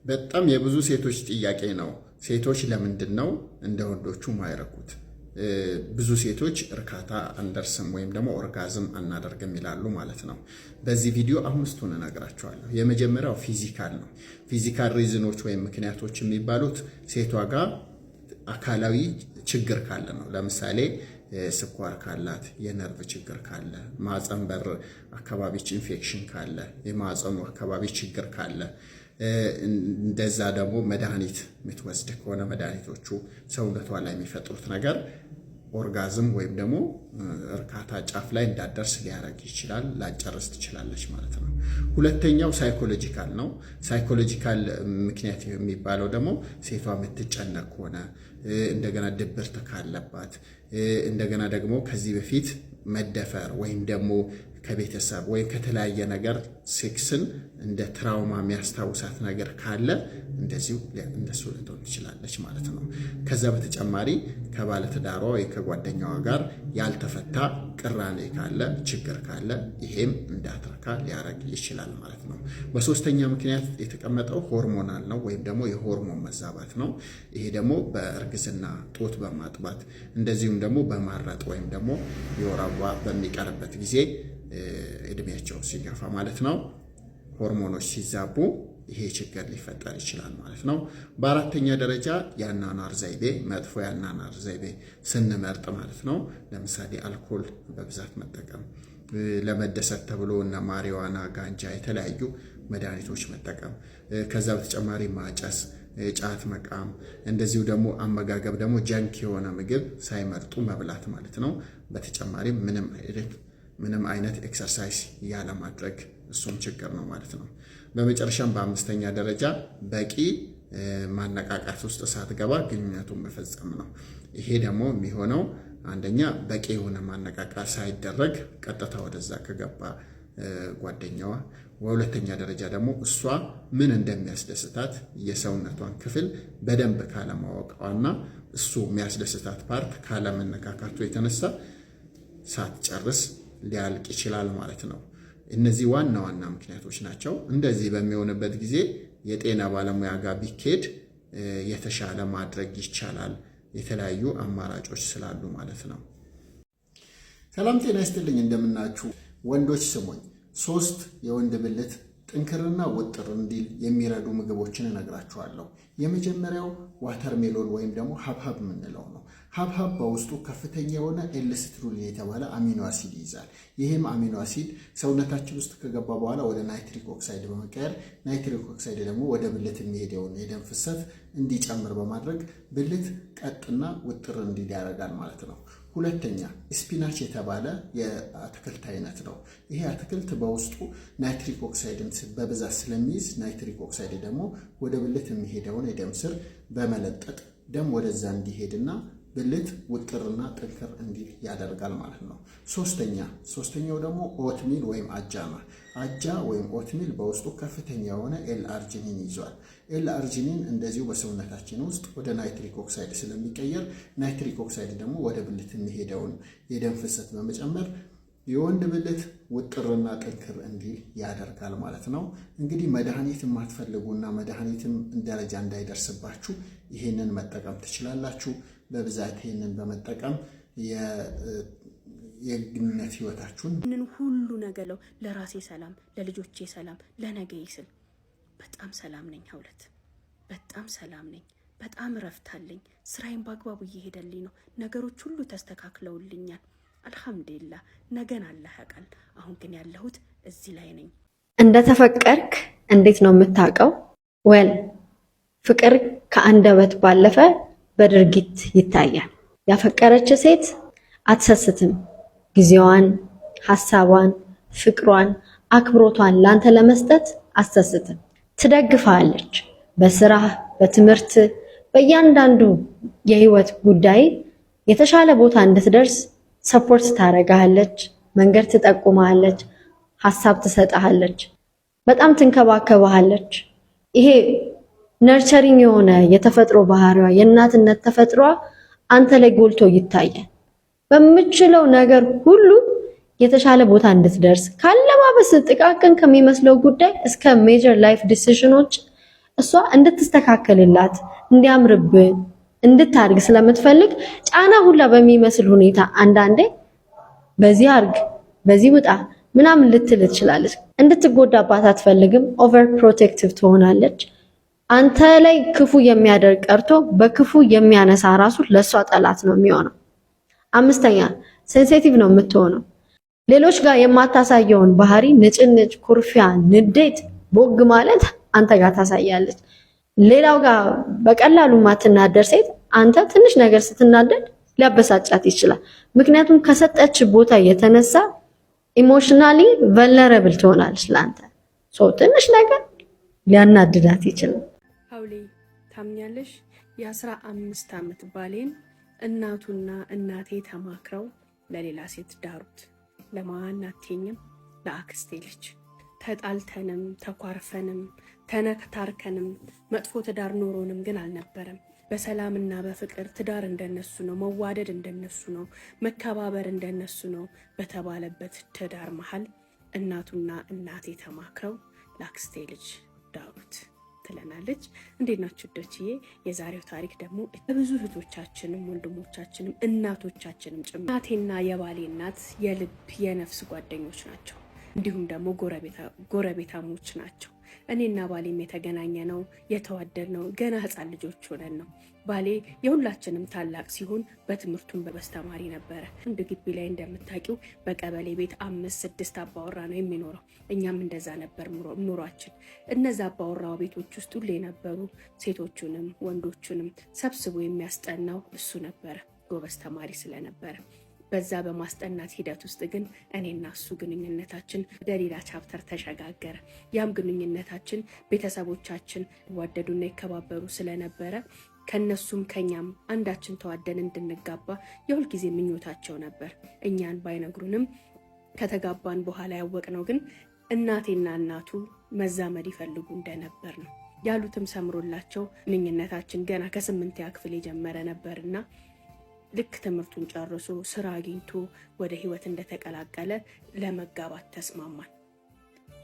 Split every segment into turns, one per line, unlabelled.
በጣም የብዙ ሴቶች ጥያቄ ነው። ሴቶች ለምንድነው እንደ ወንዶቹ ማይረኩት? ብዙ ሴቶች እርካታ አንደርስም ወይም ደግሞ ኦርጋዝም አናደርግም ይላሉ ማለት ነው። በዚህ ቪዲዮ አምስቱን እነግራችኋለሁ። የመጀመሪያው ፊዚካል ነው። ፊዚካል ሪዝኖች ወይም ምክንያቶች የሚባሉት ሴቷ ጋር አካላዊ ችግር ካለ ነው። ለምሳሌ ስኳር ካላት፣ የነርቭ ችግር ካለ፣ ማህፀን በር አካባቢ ኢንፌክሽን ካለ፣ የማህፀኑ አካባቢ ችግር ካለ፣ እንደዛ ደግሞ መድኃኒት የምትወስድ ከሆነ መድኃኒቶቹ ሰውነቷ ላይ የሚፈጥሩት ነገር ኦርጋዝም ወይም ደግሞ እርካታ ጫፍ ላይ እንዳደርስ ሊያረግ ይችላል፣ ላጨርስ ትችላለች ማለት ነው። ሁለተኛው ሳይኮሎጂካል ነው። ሳይኮሎጂካል ምክንያት የሚባለው ደግሞ ሴቷ የምትጨነቅ ከሆነ፣ እንደገና ድብርት ካለባት፣ እንደገና ደግሞ ከዚህ በፊት መደፈር ወይም ደግሞ ከቤተሰብ ወይም ከተለያየ ነገር ሴክስን እንደ ትራውማ የሚያስታውሳት ነገር ካለ እንደዚሁ እንደሱ ልትሆን ትችላለች ማለት ነው። ከዛ በተጨማሪ ከባለትዳሯ ወይ ከጓደኛዋ ጋር ያልተፈታ ቅራኔ ካለ፣ ችግር ካለ ይሄም እንዳትረካ ሊያረግ ይችላል ማለት ነው። በሶስተኛ ምክንያት የተቀመጠው ሆርሞናል ነው ወይም ደግሞ የሆርሞን መዛባት ነው። ይሄ ደግሞ በእርግዝና ጡት በማጥባት እንደዚሁም ደግሞ በማረጥ ወይም ደግሞ የወር አበባ በሚቀርበት ጊዜ እድሜያቸው ሲገፋ ማለት ነው፣ ሆርሞኖች ሲዛቡ ይሄ ችግር ሊፈጠር ይችላል ማለት ነው። በአራተኛ ደረጃ የአኗኗር ዘይቤ፣ መጥፎ የአኗኗር ዘይቤ ስንመርጥ ማለት ነው። ለምሳሌ አልኮል በብዛት መጠቀም፣ ለመደሰት ተብሎ እና ማሪዋና፣ ጋንጃ፣ የተለያዩ መድኃኒቶች መጠቀም፣ ከዛ በተጨማሪ ማጨስ፣ ጫት መቃም፣ እንደዚሁ ደግሞ አመጋገብ ደግሞ ጀንክ የሆነ ምግብ ሳይመርጡ መብላት ማለት ነው። በተጨማሪም ምንም አይነት ኤክሰርሳይዝ ያለ ማድረግ እሱም ችግር ነው ማለት ነው። በመጨረሻም በአምስተኛ ደረጃ በቂ ማነቃቃት ውስጥ ሳትገባ ግንኙነቱን መፈጸም ነው። ይሄ ደግሞ የሚሆነው አንደኛ በቂ የሆነ ማነቃቃት ሳይደረግ ቀጥታ ወደዛ ከገባ ጓደኛዋ፣ በሁለተኛ ደረጃ ደግሞ እሷ ምን እንደሚያስደስታት የሰውነቷን ክፍል በደንብ ካለማወቋና እሱ የሚያስደስታት ፓርት ካለመነካካቱ የተነሳ ሳትጨርስ ሊያልቅ ይችላል ማለት ነው። እነዚህ ዋና ዋና ምክንያቶች ናቸው። እንደዚህ በሚሆንበት ጊዜ የጤና ባለሙያ ጋር ቢኬድ የተሻለ ማድረግ ይቻላል፣ የተለያዩ አማራጮች ስላሉ ማለት ነው። ሰላም ጤና ይስጥልኝ፣ እንደምናችሁ ወንዶች ስሙኝ። 3 የወንድ ብልት ጥንክርና ውጥር እንዲል የሚረዱ ምግቦችን እነግራችኋለሁ። የመጀመሪያው ዋተርሜሎን ወይም ደግሞ ሀብሀብ የምንለው ነው። ሀብሀብ በውስጡ ከፍተኛ የሆነ ኤልስትሩሊን የተባለ አሚኖ አሲድ ይይዛል። ይህም አሚኖ አሲድ ሰውነታችን ውስጥ ከገባ በኋላ ወደ ናይትሪክ ኦክሳይድ በመቀየር ናይትሪክ ኦክሳይድ ደግሞ ወደ ብልት የሚሄደውን የደም ፍሰት እንዲጨምር በማድረግ ብልት ቀጥና ውጥር እንዲል ያደርጋል ማለት ነው። ሁለተኛ ስፒናች የተባለ የአትክልት አይነት ነው። ይሄ አትክልት በውስጡ ናይትሪክ ኦክሳይድን በብዛት ስለሚይዝ ናይትሪክ ኦክሳይድ ደግሞ ወደ ብልት የሚሄደውን የደም ስር በመለጠጥ ደም ወደዛ እንዲሄድና ብልት ውጥርና ጥንክር እንዲል ያደርጋል ማለት ነው። ሶስተኛው ደግሞ ኦትሚል ወይም አጃ ነው። አጃ ወይም ኦትሚል በውስጡ ከፍተኛ የሆነ ኤል አርጂኒን ይዟል። ኤል አርጂኒን እንደዚሁ በሰውነታችን ውስጥ ወደ ናይትሪክ ኦክሳይድ ስለሚቀየር ናይትሪክ ኦክሳይድ ደግሞ ወደ ብልት የሚሄደውን የደም ፍሰት በመጨመር የወንድ ብልት ውጥርና ጥንክር እንዲል ያደርጋል ማለት ነው። እንግዲህ መድኃኒት የማትፈልጉና መድኃኒትም ደረጃ እንዳይደርስባችሁ ይሄንን መጠቀም ትችላላችሁ። በብዛት ይሄንን በመጠቀም የግንኙነት ህይወታችሁን
ሁሉ ነገር ለራሴ ሰላም፣ ለልጆቼ ሰላም፣ ለነገ ይስል በጣም ሰላም ነኝ። ሀውለት በጣም ሰላም ነኝ። በጣም ረፍታለኝ። ስራዬን በአግባቡ እየሄደልኝ ነው። ነገሮች ሁሉ ተስተካክለውልኛል። አልহামዱሊላህ። ነገን አላህ ያውቃል። አሁን ግን ያለሁት እዚህ ላይ ነኝ።
እንደተፈቀርክ እንዴት ነው የምታውቀው? ወል ፍቅር ከአንደበት ባለፈ በድርጊት ይታያል። ያፈቀረች ሴት አትሰስትም። ጊዜዋን፣ ሐሳቧን፣ ፍቅሯን፣ አክብሮቷን ላንተ ለመስጠት አትሰስትም። ትደግፋለች። በስራ፣ በትምህርት፣ በእያንዳንዱ የህይወት ጉዳይ የተሻለ ቦታ እንድትደርስ ሰፖርት ታረጋለች፣ መንገድ ትጠቁማለች፣ ሐሳብ ትሰጣለች፣ በጣም ትንከባከባለች። ይሄ ነርቸሪንግ የሆነ የተፈጥሮ ባህሪዋ የእናትነት ተፈጥሯ አንተ ላይ ጎልቶ ይታያል። በምችለው ነገር ሁሉ የተሻለ ቦታ እንድትደርስ ካለባበስ ጥቃቅን ከሚመስለው ጉዳይ እስከ ሜጀር ላይፍ ዲሲዥኖች እሷ እንድትስተካከልላት እንዲያምርብ እንድታድግ ስለምትፈልግ ጫና ሁላ በሚመስል ሁኔታ አንዳንዴ በዚህ አርግ በዚህ ውጣ ምናምን ልትል ትችላለች። እንድትጎዳባት አትፈልግም። ኦቨር ፕሮቴክቲቭ ትሆናለች። አንተ ላይ ክፉ የሚያደርግ ቀርቶ በክፉ የሚያነሳ ራሱ ለሷ ጠላት ነው የሚሆነው። አምስተኛ ሴንሲቲቭ ነው የምትሆነው። ሌሎች ጋር የማታሳየውን ባህሪ ንጭንጭ፣ ኩርፊያ፣ ንዴት፣ ቦግ ማለት አንተ ጋር ታሳያለች። ሌላው ጋር በቀላሉ ማትናደር ሴት አንተ ትንሽ ነገር ስትናደድ ሊያበሳጫት ይችላል። ምክንያቱም ከሰጠች ቦታ የተነሳ ኢሞሽናሊ ቨልነረብል ትሆናለች ለአንተ። ትንሽ ነገር ሊያናድዳት ይችላል።
ሀውሌ ታምኛለሽ? የ15 ዓመት ባሌን እናቱና እናቴ ተማክረው ለሌላ ሴት ዳሩት። ለማን አትኝም? ለአክስቴ ልጅ። ተጣልተንም ተኳርፈንም ተነታርከንም መጥፎ ትዳር ኖሮንም ግን አልነበረም። በሰላምና በፍቅር ትዳር እንደነሱ ነው፣ መዋደድ እንደነሱ ነው፣ መከባበር እንደነሱ ነው በተባለበት ትዳር መሀል እናቱና እናቴ ተማክረው ለአክስቴ ልጅ ዳሩት ትለናለች። እንዴት ናችሁ ዶችዬ? የዛሬው ታሪክ ደግሞ ብዙ እህቶቻችንም ወንድሞቻችንም እናቶቻችንም ጭምር እናቴና የባሌ እናት የልብ የነፍስ ጓደኞች ናቸው። እንዲሁም ደግሞ ጎረቤታሞች ናቸው። እኔና ባሌም የተገናኘ ነው የተዋደድ ነው ገና ህፃን ልጆች ሆነን ነው። ባሌ የሁላችንም ታላቅ ሲሆን በትምህርቱም በበስተማሪ ነበረ። አንድ ግቢ ላይ እንደምታውቂው በቀበሌ ቤት 5-6 አባወራ ነው የሚኖረው። እኛም እንደዛ ነበር ኑሯችን። እነዛ አባወራው ቤቶች ውስጥ ሁሌ የነበሩ ሴቶቹንም ወንዶቹንም ሰብስቦ የሚያስጠናው እሱ ነበረ፣ ጎበዝ ተማሪ ስለነበረ። በዛ በማስጠናት ሂደት ውስጥ ግን እኔና እሱ ግንኙነታችን ወደ ሌላ ቻፕተር ተሸጋገረ። ያም ግንኙነታችን ቤተሰቦቻችን ይዋደዱና ይከባበሩ ስለነበረ ከነሱም ከኛም አንዳችን ተዋደን እንድንጋባ የሁል ጊዜ ምኞታቸው ነበር። እኛን ባይነግሩንም ከተጋባን በኋላ ያወቅነው ግን እናቴና እናቱ መዛመድ ይፈልጉ እንደነበር ነው። ያሉትም ሰምሮላቸው ግንኙነታችን ገና ከ8ኛ ክፍል የጀመረ ነበርና ልክ ትምህርቱን ጨርሶ ስራ አግኝቶ ወደ ህይወት እንደተቀላቀለ ለመጋባት ተስማማን።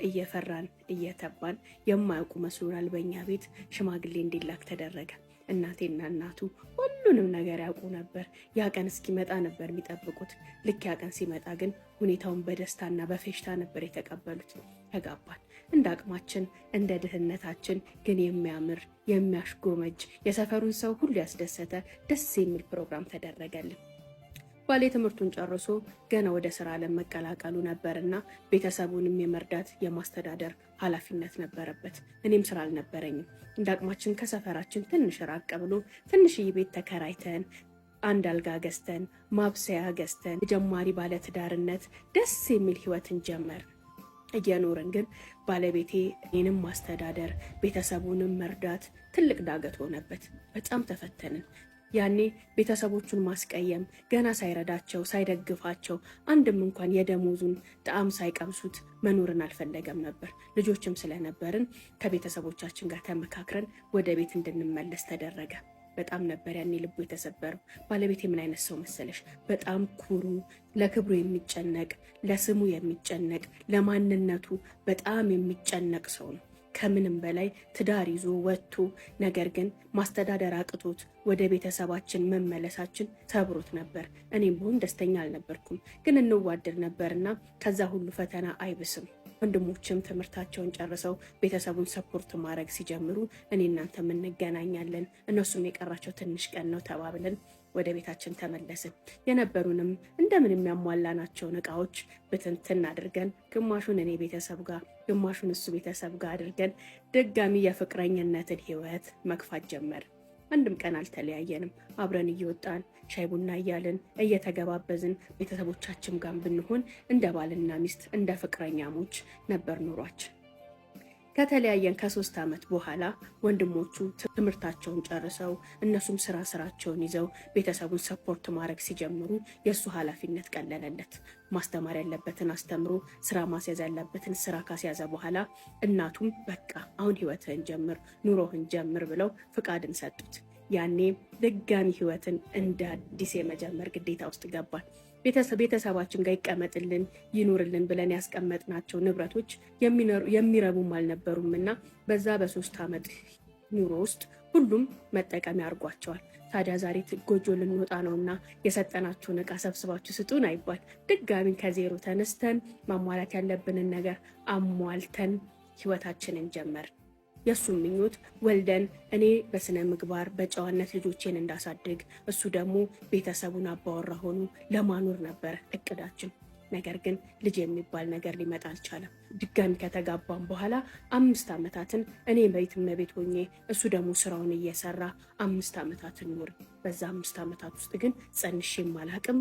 እየፈራን እየተባን የማያውቁ መስሎናል። በእኛ ቤት ሽማግሌ እንዲላክ ተደረገ። እናቴና እናቱ ሁሉንም ነገር ያውቁ ነበር። ያ ቀን እስኪመጣ ነበር የሚጠብቁት። ልክ ያ ቀን ሲመጣ ግን ሁኔታውን በደስታና በፌሽታ ነበር የተቀበሉት። ተጋባን። እንደ አቅማችን እንደ ድህነታችን ግን የሚያምር የሚያሽጎመጅ የሰፈሩን ሰው ሁሉ ያስደሰተ ደስ የሚል ፕሮግራም ተደረገልን። ባሌ ትምህርቱን ጨርሶ ገና ወደ ስራ ዓለም መቀላቀሉ ነበርና ቤተሰቡንም የመርዳት የማስተዳደር ኃላፊነት ነበረበት። እኔም ስራ አልነበረኝም። እንደ አቅማችን ከሰፈራችን ትንሽ ራቅ ብሎ ትንሽዬ ቤት ተከራይተን አንድ አልጋ ገዝተን ማብሰያ ገዝተን የጀማሪ ባለትዳርነት ደስ የሚል ህይወትን ጀመር። እየኖርን ግን ባለቤቴ እኔንም ማስተዳደር ቤተሰቡንም መርዳት ትልቅ ዳገት ሆነበት። በጣም ተፈተንን። ያኔ ቤተሰቦቹን ማስቀየም ገና ሳይረዳቸው ሳይደግፋቸው አንድም እንኳን የደሞዙን ጣዕም ሳይቀምሱት መኖርን አልፈለገም ነበር። ልጆችም ስለነበርን ከቤተሰቦቻችን ጋር ተመካክረን ወደ ቤት እንድንመለስ ተደረገ። በጣም ነበር ያኔ ልቡ የተሰበረው። ባለቤቴ ምን አይነት ሰው መሰለሽ? በጣም ኩሩ፣ ለክብሩ የሚጨነቅ፣ ለስሙ የሚጨነቅ፣ ለማንነቱ በጣም የሚጨነቅ ሰው ነው። ከምንም በላይ ትዳር ይዞ ወጥቶ ነገር ግን ማስተዳደር አቅቶት ወደ ቤተሰባችን መመለሳችን ሰብሮት ነበር። እኔም ብሆን ደስተኛ አልነበርኩም፣ ግን እንዋደድ ነበርና ከዛ ሁሉ ፈተና አይብስም። ወንድሞችም ትምህርታቸውን ጨርሰው ቤተሰቡን ሰፖርት ማድረግ ሲጀምሩ እኔ እናንተም እንገናኛለን፣ እነሱም የቀራቸው ትንሽ ቀን ነው ተባብለን ወደ ቤታችን ተመለስን። የነበሩንም እንደምን የሚያሟላናቸውን እቃዎች ብትንትን አድርገን ግማሹን እኔ ቤተሰብ ጋር ግማሹን እሱ ቤተሰብ ጋር አድርገን ድጋሚ የፍቅረኝነትን ህይወት መግፋት ጀመር። አንድም ቀን አልተለያየንም። አብረን እየወጣን ሻይ ቡና እያልን እየተገባበዝን ቤተሰቦቻችን ጋር ብንሆን እንደ ባልና ሚስት እንደ ፍቅረኛሞች ነበር ኑሯችን። ከተለያየን ከ3 ዓመት በኋላ ወንድሞቹ ትምህርታቸውን ጨርሰው እነሱም ስራቸውን ይዘው ቤተሰቡን ሰፖርት ማድረግ ሲጀምሩ የእሱ ኃላፊነት ቀለለለት። ማስተማር ያለበትን አስተምሮ ስራ ማስያዝ ያለበትን ስራ ካስያዘ በኋላ እናቱም በቃ አሁን ህይወትህን ጀምር፣ ኑሮህን ጀምር ብለው ፍቃድን ሰጡት። ያኔ ድጋሚ ህይወትን እንደ አዲስ የመጀመር ግዴታ ውስጥ ገባል። ቤተሰባችን ጋር ይቀመጥልን ይኑርልን ብለን ያስቀመጥናቸው ንብረቶች የሚረቡም አልነበሩም እና በዛ በ3 ዓመት ኑሮ ውስጥ ሁሉም መጠቀሚያ አድርጓቸዋል። ታዲያ ዛሬ ጎጆ ልንወጣ ነውና የሰጠናችሁን ዕቃ ሰብስባችሁ ስጡን አይባል። ድጋሚ ከዜሮ ተነስተን ማሟላት ያለብንን ነገር አሟልተን ህይወታችንን ጀመር። የእሱም ምኞት ወልደን እኔ በስነ ምግባር በጨዋነት ልጆቼን እንዳሳድግ እሱ ደግሞ ቤተሰቡን አባወራ ሆኑ ለማኖር ነበር እቅዳችን። ነገር ግን ልጅ የሚባል ነገር ሊመጣ አልቻለም። ድጋሚ ከተጋባም በኋላ 5 ዓመታትን እኔ ቤት እመቤት ሆኜ እሱ ደግሞ ስራውን እየሰራ 5 ዓመታትን ኖር። በዛ 5 ዓመታት ውስጥ ግን ጸንሼም አላቅም።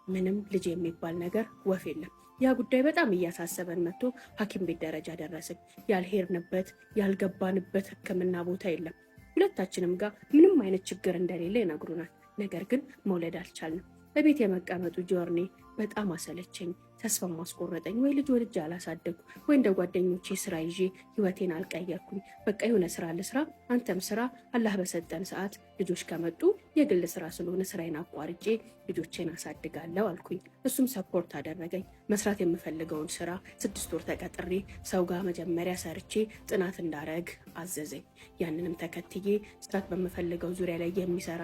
ምንም ልጅ የሚባል ነገር ወፍ የለም። ያ ጉዳይ በጣም እያሳሰበን መጥቶ ሐኪም ቤት ደረጃ ደረስን። ያልሄድንበት ያልገባንበት ሕክምና ቦታ የለም። ሁለታችንም ጋር ምንም አይነት ችግር እንደሌለ ይነግሩናል። ነገር ግን መውለድ አልቻልንም። በቤት የመቀመጡ ጆርኔ በጣም አሰለቸኝ፣ ተስፋ ማስቆረጠኝ። ወይ ልጅ ወልጄ አላሳደጉ ወይ እንደ ጓደኞቼ ስራ ይዤ ህይወቴን አልቀየርኩኝ። በቃ የሆነ ስራ ልስራ፣ አንተም ስራ፣ አላህ በሰጠን ሰዓት ልጆች ከመጡ የግል ስራ ስለሆነ ስራዬን አቋርጬ ልጆቼን አሳድጋለሁ አልኩኝ። እሱም ሰፖርት አደረገኝ። መስራት የምፈልገውን ስራ 6 ወር ተቀጥሬ ሰው ጋር መጀመሪያ ሰርቼ ጥናት እንዳረግ አዘዘኝ። ያንንም ተከትዬ ስራት በምፈልገው ዙሪያ ላይ የሚሰራ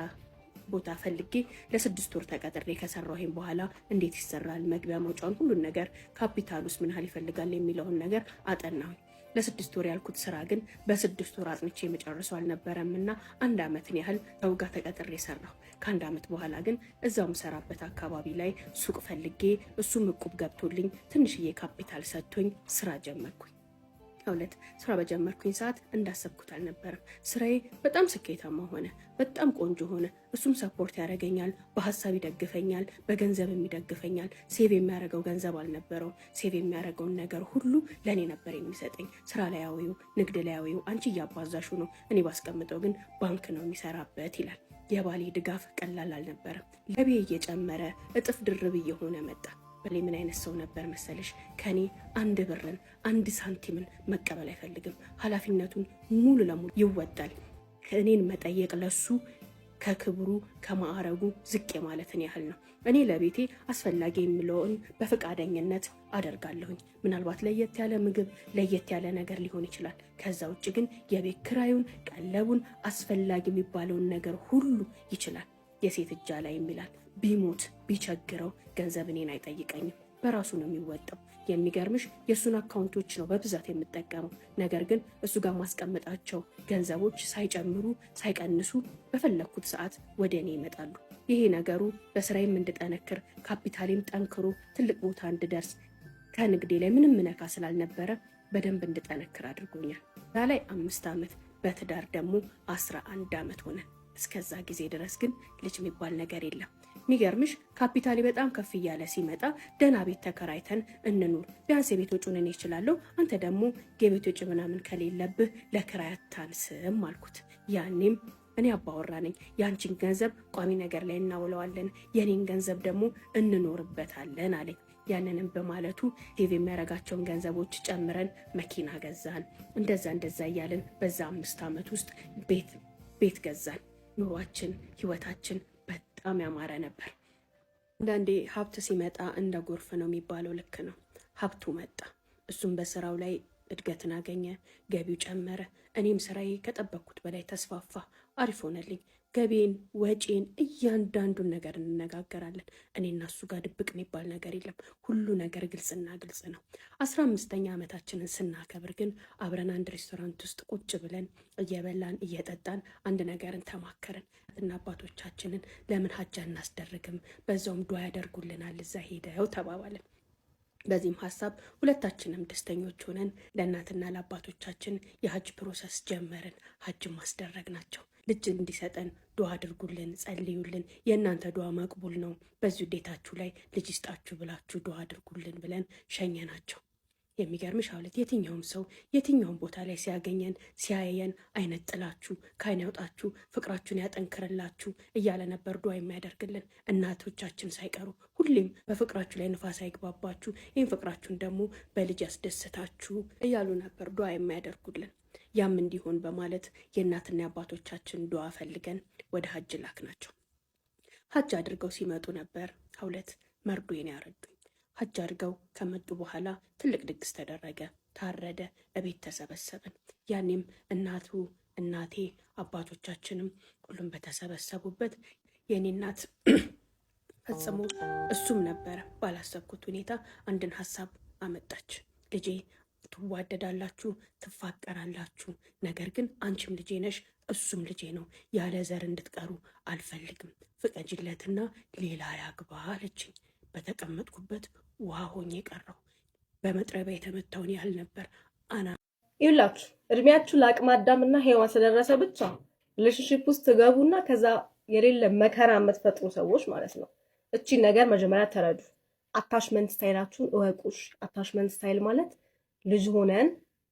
ቦታ ፈልጌ ለ6 ወር ተቀጥሬ ከሰራሁኝ በኋላ እንዴት ይሰራል፣ መግቢያ መውጫውን፣ ሁሉን ነገር ካፒታል ውስጥ ምን ያህል ይፈልጋል የሚለውን ነገር አጠናሁኝ። ለ6 ወር ያልኩት ስራ ግን በ6 ወር አጥንቼ የመጨረሰው አልነበረም እና 1 ዓመትን ያህል ሰው ጋር ተቀጥሬ ሰራሁ። ከ1 ዓመት በኋላ ግን እዛው ምሰራበት አካባቢ ላይ ሱቅ ፈልጌ እሱም እቁብ ገብቶልኝ ትንሽዬ ካፒታል ሰጥቶኝ ስራ ጀመርኩኝ። ሁለት ስራ በጀመርኩኝ ሰዓት እንዳሰብኩት አልነበረም። ስራዬ በጣም ስኬታማ ሆነ፣ በጣም ቆንጆ ሆነ። እሱም ሰፖርት ያደርገኛል፣ በሀሳብ ይደግፈኛል፣ በገንዘብም ይደግፈኛል። ሴቭ የሚያደርገው ገንዘብ አልነበረው። ሴቭ የሚያደርገውን ነገር ሁሉ ለእኔ ነበር የሚሰጠኝ። ስራ ላይ ያዊው፣ ንግድ ላይ ያዊው፣ አንቺ እያባዛሹ ነው፣ እኔ ባስቀምጠው ግን ባንክ ነው የሚሰራበት ይላል። የባሌ ድጋፍ ቀላል አልነበረም። ገቢ እየጨመረ እጥፍ ድርብ እየሆነ መጣ። በሌ ምን አይነት ሰው ነበር መሰለሽ? ከኔ 1 ብርን 1 ሳንቲምን መቀበል አይፈልግም። ኃላፊነቱን ሙሉ ለሙሉ ይወጣል። እኔን መጠየቅ ለሱ ከክብሩ ከማዕረጉ ዝቅ ማለትን ያህል ነው። እኔ ለቤቴ አስፈላጊ የሚለውን በፈቃደኝነት አደርጋለሁኝ። ምናልባት ለየት ያለ ምግብ ለየት ያለ ነገር ሊሆን ይችላል። ከዛ ውጭ ግን የቤት ኪራዩን፣ ቀለቡን፣ አስፈላጊ የሚባለውን ነገር ሁሉ ይችላል። የሴት እጃ ላይ የሚላል ቢሞት ቢቸግረው ገንዘብ እኔን አይጠይቀኝም፣ በራሱ ነው የሚወጣው። የሚገርምሽ የእሱን አካውንቶች ነው በብዛት የምጠቀመው። ነገር ግን እሱ ጋር ማስቀመጣቸው ገንዘቦች ሳይጨምሩ ሳይቀንሱ በፈለግኩት ሰዓት ወደ እኔ ይመጣሉ። ይሄ ነገሩ በስራዬም እንድጠነክር ካፒታሌም ጠንክሮ ትልቅ ቦታ እንድደርስ ከንግዴ ላይ ምንም ምነካ ስላልነበረ በደንብ እንድጠነክር አድርጎኛል። ዛ ላይ 5 ዓመት በትዳር ደግሞ 11 ዓመት ሆነ። እስከዛ ጊዜ ድረስ ግን ልጅ የሚባል ነገር የለም። ሚገርምሽ ካፒታሌ በጣም ከፍ እያለ ሲመጣ ደህና ቤት ተከራይተን እንኑር፣ ቢያንስ የቤት ወጪውን እኔ እችላለሁ፣ አንተ ደግሞ የቤት ወጪ ምናምን ከሌለብህ ለክራይ አታንስም አልኩት። ያኔም እኔ አባወራ ነኝ፣ ያንቺን ገንዘብ ቋሚ ነገር ላይ እናውለዋለን፣ የኔን ገንዘብ ደግሞ እንኖርበታለን አለኝ። ያንንም በማለቱ ሴቭ የሚያደርጋቸውን ገንዘቦች ጨምረን መኪና ገዛን። እንደዛ እያልን በዛ 5 ዓመት ውስጥ ቤት ገዛን። ኑሯችን ህይወታችን በጣም ያማረ ነበር። አንዳንዴ ሀብት ሲመጣ እንደ ጎርፍ ነው የሚባለው ልክ ነው። ሀብቱ መጣ። እሱም በስራው ላይ እድገትን አገኘ፣ ገቢው ጨመረ። እኔም ስራዬ ከጠበቅኩት በላይ ተስፋፋ፣ አሪፍ ሆነልኝ። ገቢን፣ ወጪን፣ እያንዳንዱን ነገር እንነጋገራለን። እኔና እሱ ጋር ድብቅ የሚባል ነገር የለም። ሁሉ ነገር ግልጽና ግልጽ ነው። 15ኛ ዓመታችንን ስናከብር ግን አብረን አንድ ሬስቶራንት ውስጥ ቁጭ ብለን እየበላን እየጠጣን አንድ ነገርን ተማከርን። እና አባቶቻችንን ለምን ሀጃ እናስደርግም፣ በዛውም ዱዓ ያደርጉልናል እዛ ሄደው ተባባለን። በዚህም ሀሳብ ሁለታችንም ደስተኞች ሆነን ለእናትና ለአባቶቻችን የሀጅ ፕሮሰስ ጀመርን። ሀጅ ማስደረግ ናቸው። ልጅ እንዲሰጠን ዱዓ አድርጉልን፣ ጸልዩልን፣ የእናንተ ዱዓ መቅቡል ነው፣ በዚህ ውዴታችሁ ላይ ልጅ ይስጣችሁ ብላችሁ ዱዓ አድርጉልን ብለን ሸኘናቸው። የሚገርምሽ አውለት የትኛውም ሰው የትኛውም ቦታ ላይ ሲያገኘን ሲያየን አይነት ጥላችሁ ከአይን ያውጣችሁ፣ ፍቅራችሁን ያጠንክርላችሁ እያለ ነበር ዱዓ የሚያደርግልን። እናቶቻችን ሳይቀሩ ሁሌም በፍቅራችሁ ላይ ንፋስ አይግባባችሁ፣ ይህን ፍቅራችሁን ደግሞ በልጅ ያስደስታችሁ እያሉ ነበር ዱዓ የሚያደርጉልን። ያም እንዲሆን በማለት የእናትና የአባቶቻችን ዱዓ ፈልገን ወደ ሀጅ ላክ ናቸው። ሀጅ አድርገው ሲመጡ ነበር ሁለት መርዶዬን ያረዱኝ። ሀጅ አድርገው ከመጡ በኋላ ትልቅ ድግስ ተደረገ፣ ታረደ፣ እቤት ተሰበሰብን። ያኔም እናቴ አባቶቻችንም ሁሉም በተሰበሰቡበት የኔ እናት ፈጽሞ እሱም ነበረ ባላሰብኩት ሁኔታ አንድን ሀሳብ አመጣች። ልጄ ትዋደዳላችሁ፣ ትፋቀራላችሁ፣ ነገር ግን አንቺም ልጄ ነሽ፣ እሱም ልጄ ነው። ያለ ዘር እንድትቀሩ አልፈልግም። ፍቀጅለትና ሌላ ያግባ አለችኝ። በተቀመጥኩበት ውሃ ሆኜ ቀረው። በመጥረቢያ የተመታውን ያህል ነበር።
ይላችሁ እድሜያችሁ ለአቅመ አዳምና ሔዋን ስለደረሰ ብቻ ሪሌሽንሺፕ ውስጥ ትገቡና ከዛ የሌለ መከራ የምትፈጥሩ ሰዎች ማለት ነው። እቺን ነገር መጀመሪያ ተረዱ። አታችመንት ስታይላችሁን እወቁሽ። አታችመንት ስታይል ማለት ልጅ ሆነን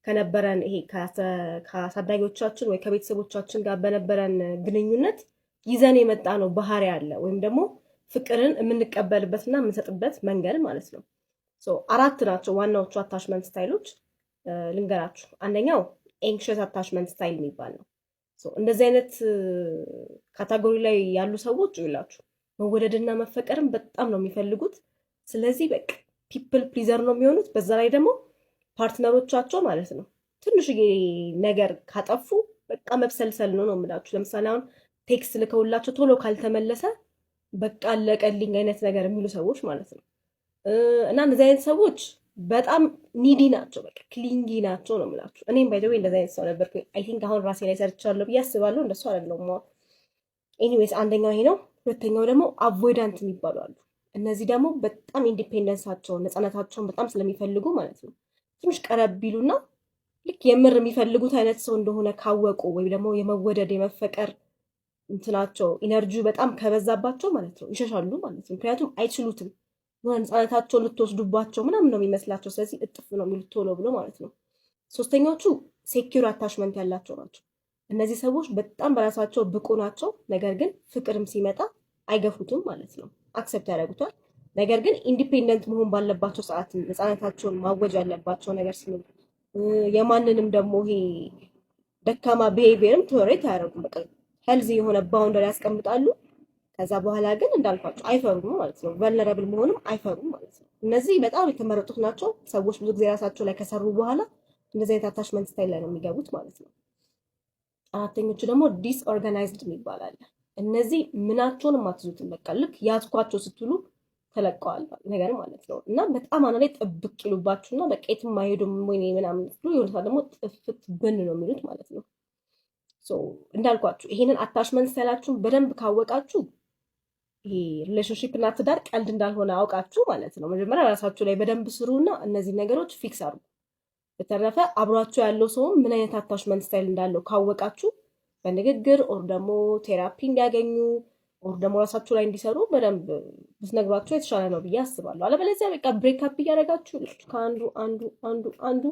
ከነበረን ይሄ ከአሳዳጊዎቻችን ወይ ከቤተሰቦቻችን ጋር በነበረን ግንኙነት ይዘን የመጣ ነው ባህሪ አለ፣ ወይም ደግሞ ፍቅርን የምንቀበልበትና የምንሰጥበት መንገድ ማለት ነው። አራት ናቸው ዋናዎቹ አታችመንት ስታይሎች ልንገራችሁ። አንደኛው ኤንክሸስ አታችመንት ስታይል የሚባል ነው። እንደዚህ አይነት ካታጎሪ ላይ ያሉ ሰዎች ይላችሁ መወደድና መፈቀርን በጣም ነው የሚፈልጉት። ስለዚህ በቃ ፒፕል ፕሊዘር ነው የሚሆኑት። በዛ ላይ ደግሞ ፓርትነሮቻቸው ማለት ነው ትንሽዬ ነገር ካጠፉ በቃ መብሰልሰል ነው የምላችሁ። ለምሳሌ አሁን ቴክስት ልከውላቸው ቶሎ ካልተመለሰ በቃ አለቀልኝ አይነት ነገር የሚሉ ሰዎች ማለት ነው። እና እንደዚህ አይነት ሰዎች በጣም ኒዲ ናቸው፣ በቃ ክሊንጊ ናቸው ነው የምላችሁ። እኔም ባይ ዘ ዌይ እንደዚህ አይነት ሰው ነበርኩ። አይ ቲንክ አሁን ራሴ ላይ ሰርቻለሁ ብዬ አስባለሁ። እንደሱ አይደለም። ኤኒዌይስ አንደኛው ይሄ ነው። ሁለተኛው ደግሞ አቮይዳንት የሚባሉ አሉ። እነዚህ ደግሞ በጣም ኢንዲፔንደንሳቸውን ነፃነታቸውን በጣም ስለሚፈልጉ ማለት ነው ትንሽ ቀረብ ቢሉና ልክ የምር የሚፈልጉት አይነት ሰው እንደሆነ ካወቁ ወይም ደግሞ የመወደድ የመፈቀር እንትናቸው ኢነርጂው በጣም ከበዛባቸው ማለት ነው ይሸሻሉ ማለት ነው። ምክንያቱም አይችሉትም። ነፃነታቸውን ልትወስዱባቸው ምናምን ነው የሚመስላቸው። ስለዚህ እጥፍ ነው የሚሉት ቶሎ ብሎ ማለት ነው። ሶስተኛዎቹ ሴኪዩር አታችመንት ያላቸው ናቸው። እነዚህ ሰዎች በጣም በራሳቸው ብቁ ናቸው። ነገር ግን ፍቅርም ሲመጣ አይገፉትም ማለት ነው። አክሰፕት ያደርጉታል። ነገር ግን ኢንዲፔንደንት መሆን ባለባቸው ሰዓት ነፃነታቸውን ማወጅ ያለባቸው ነገር ሲኖር የማንንም ደግሞ ይሄ ደካማ ቢሄቪየርም ቶለሬት አያደርጉም። በቃ ሄልዚ የሆነ ባውንደሪ ያስቀምጣሉ። ከዛ በኋላ ግን እንዳልኳቸው አይፈሩም ማለት ነው። ቨልነራብል መሆንም አይፈሩም ማለት ነው። እነዚህ በጣም የተመረጡት ናቸው። ሰዎች ብዙ ጊዜ ራሳቸው ላይ ከሰሩ በኋላ እንደዚህ አይነት አታችመንት ስታይል ላይ ነው የሚገቡት ማለት ነው። አራተኞቹ ደግሞ ዲስኦርጋናይዝድ ይባላል። እነዚህ ምናቸውንም አትዙትም። በቃ ልክ ያዝኳቸው ስትሉ ተለቀዋል ነገር ማለት ነው። እና በጣም አና ላይ ጥብቅ ይሉባችሁና በቃ የትም አይሄዱም ወይ ምናምን ስትሉ የሆነ ደግሞ ጥፍት ብን ነው የሚሉት ማለት ነው። እንዳልኳችሁ ይሄንን አታችመንት ስታይላችሁን በደንብ ካወቃችሁ ይሄ ሪሌሽንሺፕ እና ትዳር ቀልድ እንዳልሆነ አውቃችሁ ማለት ነው መጀመሪያ ራሳችሁ ላይ በደንብ ስሩና እነዚህ ነገሮች ፊክስ አድርጉ። በተረፈ አብሯችሁ ያለው ሰው ምን አይነት አታችመንት ስታይል እንዳለው ካወቃችሁ በንግግር ኦር ደግሞ ቴራፒ እንዲያገኙ ኦር ደግሞ ራሳችሁ ላይ እንዲሰሩ በደንብ ብትነግሯቸው የተሻለ ነው ብዬ አስባለሁ። አለበለዚያ በቃ ብሬክ አፕ እያደረጋችሁ ከአንዱ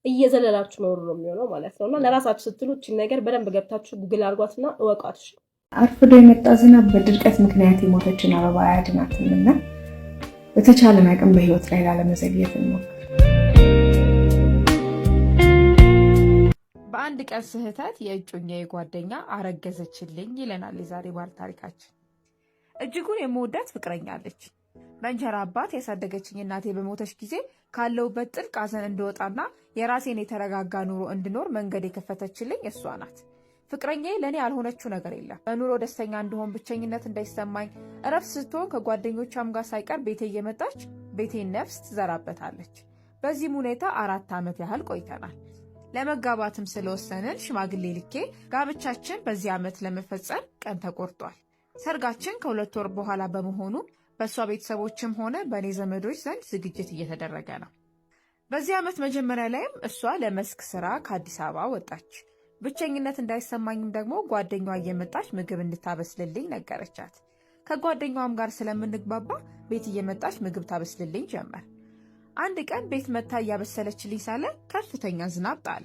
እየዘለላችሁ ኖሩ ነው የሚሆነው ማለት ነው። እና ለራሳችሁ ስትሉ እቺን ነገር በደንብ ገብታችሁ ጉግል አድርጓትና እወቋት።
አርፍዶ የመጣ ዝናብ በድርቀት ምክንያት የሞተችን አበባ አያድናትም እና በተቻለን አቅም በህይወት ላይ ላለመዘግየት እንሞክር።
በአንድ ቀን ስህተት የእጮኛዬ ጓደኛ አረገዘችልኝ ይለናል የዛሬ ባር ታሪካችን። እጅጉን የምወዳት ፍቅረኛ አለች። በእንጀራ አባት ያሳደገችኝ እናቴ በሞተች ጊዜ ካለውበት ጥልቅ ሐዘን እንድወጣና የራሴን የተረጋጋ ኑሮ እንድኖር መንገድ የከፈተችልኝ እሷ ናት። ፍቅረኛዬ ለእኔ ያልሆነችው ነገር የለም። በኑሮ ደስተኛ እንድሆን፣ ብቸኝነት እንዳይሰማኝ፣ እረፍት ስትሆን ከጓደኞቿም ጋር ሳይቀር ቤቴ እየመጣች ቤቴን ነፍስ ትዘራበታለች። በዚህም ሁኔታ 4 ዓመት ያህል ቆይተናል። ለመጋባትም ስለወሰንን ሽማግሌ ልኬ ጋብቻችን በዚህ ዓመት ለመፈጸም ቀን ተቆርጧል። ሰርጋችን ከ2 ወር በኋላ በመሆኑ በእሷ ቤተሰቦችም ሆነ በእኔ ዘመዶች ዘንድ ዝግጅት እየተደረገ ነው። በዚህ ዓመት መጀመሪያ ላይም እሷ ለመስክ ስራ ከአዲስ አበባ ወጣች። ብቸኝነት እንዳይሰማኝም ደግሞ ጓደኛዋ እየመጣች ምግብ እንድታበስልልኝ ነገረቻት። ከጓደኛዋም ጋር ስለምንግባባ ቤት እየመጣች ምግብ ታበስልልኝ ጀመር። አንድ ቀን ቤት መታ እያበሰለችልኝ ሳለ ከፍተኛ ዝናብ ጣለ።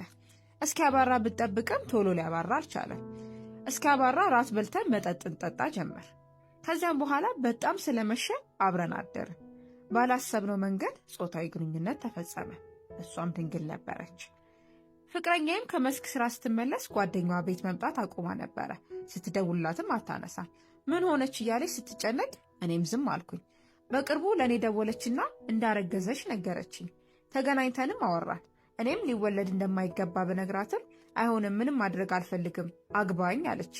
እስኪያባራ ብጠብቅም ቶሎ ሊያባራ አልቻለም። እስኪያባራ ራት በልተን መጠጥ እንጠጣ ጀመር። ከዚያም በኋላ በጣም ስለመሸ አብረን አደርን። ባላሰብነው መንገድ ጾታዊ ግንኙነት ተፈጸመ። እሷም ድንግል ነበረች። ፍቅረኛዬም ከመስክ ስራ ስትመለስ ጓደኛዋ ቤት መምጣት አቁማ ነበረ። ስትደውልላትም አታነሳም። ምን ሆነች እያለች ስትጨነቅ እኔም ዝም አልኩኝ። በቅርቡ ለእኔ ደወለችና እንዳረገዘች ነገረችኝ። ተገናኝተንም አወራን። እኔም ሊወለድ እንደማይገባ በነግራትም አይሆንም፣ ምንም ማድረግ አልፈልግም፣ አግባኝ አለች።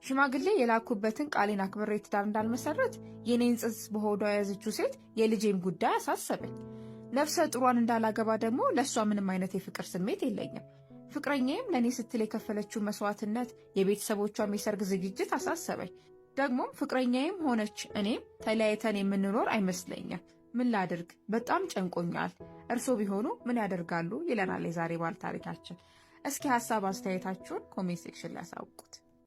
ሽማግሌ የላኩበትን ቃሌን አክብሬ ትዳር እንዳልመሰረት የኔን ጽንስ በሆዷ የያዘችው ሴት የልጄም ጉዳይ አሳሰበኝ። ነፍሰ ጥሯን እንዳላገባ ደግሞ ለእሷ ምንም አይነት የፍቅር ስሜት የለኝም። ፍቅረኛዬም ለእኔ ስትል የከፈለችው መስዋዕትነት፣ የቤተሰቦቿም የሰርግ ዝግጅት አሳሰበኝ። ደግሞም ፍቅረኛዬም ሆነች እኔም ተለያይተን የምንኖር አይመስለኝም። ምን ላድርግ? በጣም ጨንቆኛል። እርስዎ ቢሆኑ ምን ያደርጋሉ? ይለናል የዛሬ ባለ ታሪካችን። እስኪ ሀሳብ አስተያየታችሁን ኮሜንት ሴክሽን ላይ ያሳውቁት።